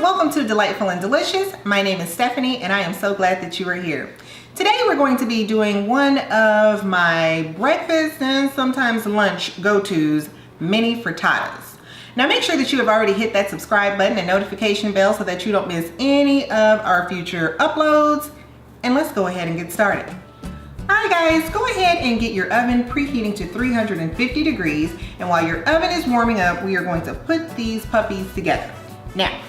welcome to Delightful and Delicious. My name is Stephanie and I am so glad that you are here. Today we're going to be doing one of my breakfast and sometimes lunch go-tos, mini frittatas. Now make sure that you have already hit that subscribe button and notification bell so that you don't miss any of our future uploads. And let's go ahead and get started. Alright guys, go ahead and get your oven preheating to 350 degrees, and while your oven is warming up, we are going to put these puppies together. Now,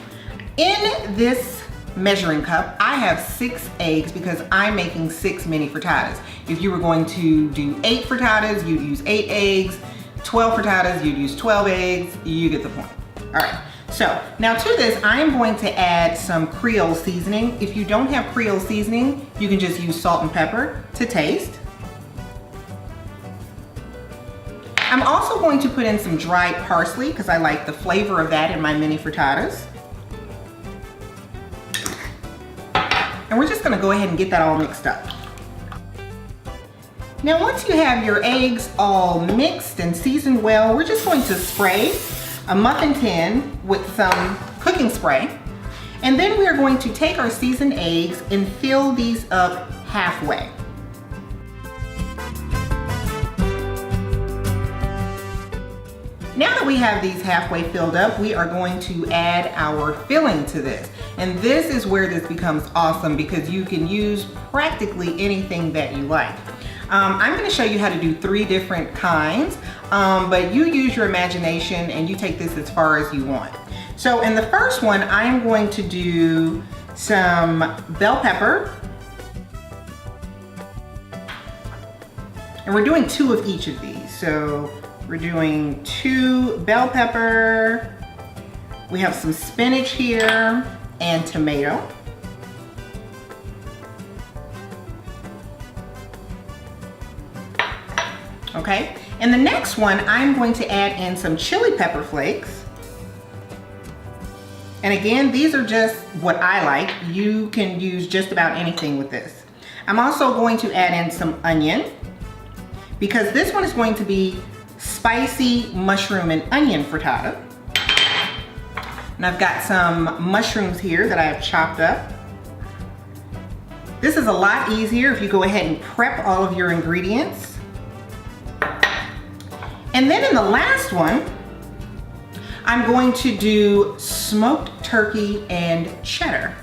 in this measuring cup, I have 6 eggs because I'm making 6 mini frittatas. If you were going to do 8 frittatas, you'd use 8 eggs. 12 frittatas, you'd use 12 eggs. You get the point. Alright, so now to this, I am going to add some Creole seasoning. If you don't have Creole seasoning, you can just use salt and pepper to taste. I'm also going to put in some dried parsley because I like the flavor of that in my mini frittatas. And we're just going to go ahead and get that all mixed up. Now once you have your eggs all mixed and seasoned well, we're just going to spray a muffin tin with some cooking spray. And then we are going to take our seasoned eggs and fill these up halfway. Now that we have these halfway filled up, we are going to add our filling to this. And this is where this becomes awesome because you can use practically anything that you like. I'm going to show you how to do 3 different kinds, but you use your imagination and you take this as far as you want. So in the first one, I'm going to do some bell pepper. And we're doing 2 of each of these. So we're doing 2 bell pepper. We have some spinach here and tomato. Okay, and the next one, I'm going to add in some chili pepper flakes. And again, these are just what I like. You can use just about anything with this. I'm also going to add in some onion because this one is going to be spicy mushroom and onion frittata. And I've got some mushrooms here that I have chopped up. This is a lot easier if you go ahead and prep all of your ingredients. And then in the last one, I'm going to do smoked turkey and cheddar.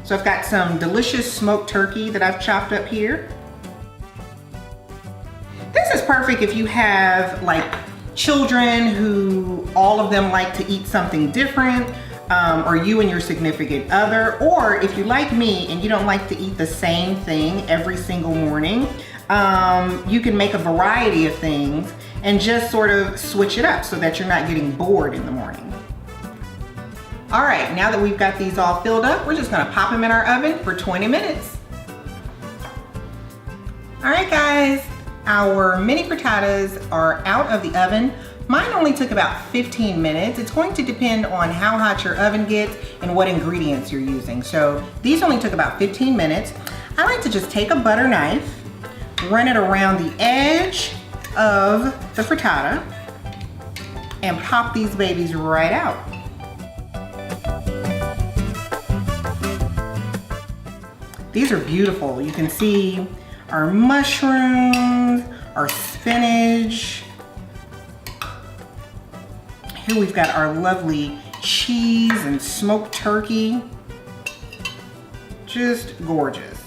So I've got some delicious smoked turkey that I've chopped up here. This is perfect if you have like children who all of them like to eat something different, or you and your significant other, or if you like me and you don't like to eat the same thing every single morning, you can make a variety of things and just sort of switch it up so that you're not getting bored in the morning. All right, now that we've got these all filled up, we're just gonna pop them in our oven for 20 minutes. All right guys, our mini frittatas are out of the oven. Mine only took about 15 minutes. It's going to depend on how hot your oven gets and what ingredients you're using. So these only took about 15 minutes. I like to just take a butter knife, run it around the edge of the frittata, and pop these babies right out. These are beautiful. You can see our mushrooms, our spinach. Here we've got our lovely cheese and smoked turkey. Just gorgeous.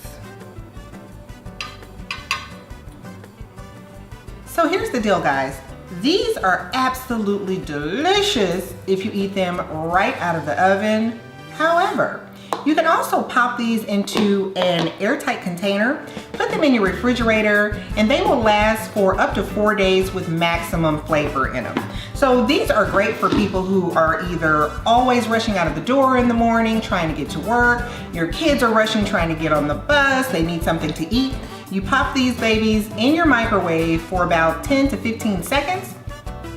So here's the deal guys. These are absolutely delicious if you eat them right out of the oven. However, you can also pop these into an airtight container, put them in your refrigerator, and they will last for up to 4 days with maximum flavor in them. So these are great for people who are either always rushing out of the door in the morning, trying to get to work, your kids are rushing, trying to get on the bus, they need something to eat. You pop these babies in your microwave for about 10 to 15 seconds,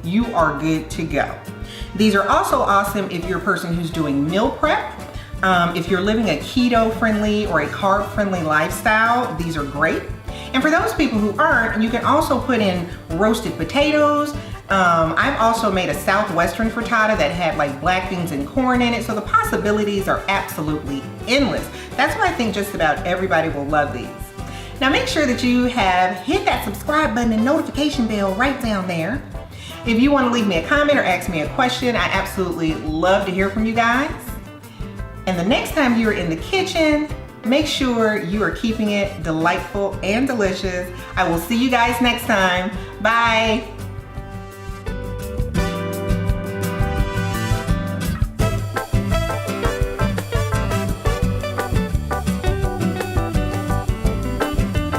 you are good to go. These are also awesome if you're a person who's doing meal prep. If you're living a keto friendly or a carb friendly lifestyle, these are great. And for those people who aren't, you can also put in roasted potatoes, I've also made a southwestern frittata that had like black beans and corn in it, so the possibilities are absolutely endless. That's why I think just about everybody will love these. Now make sure that you have hit that subscribe button and notification bell right down there. If you want to leave me a comment or ask me a question, I absolutely love to hear from you guys. And the next time you're in the kitchen, make sure you are keeping it delightful and delicious. I will see you guys next time. Bye.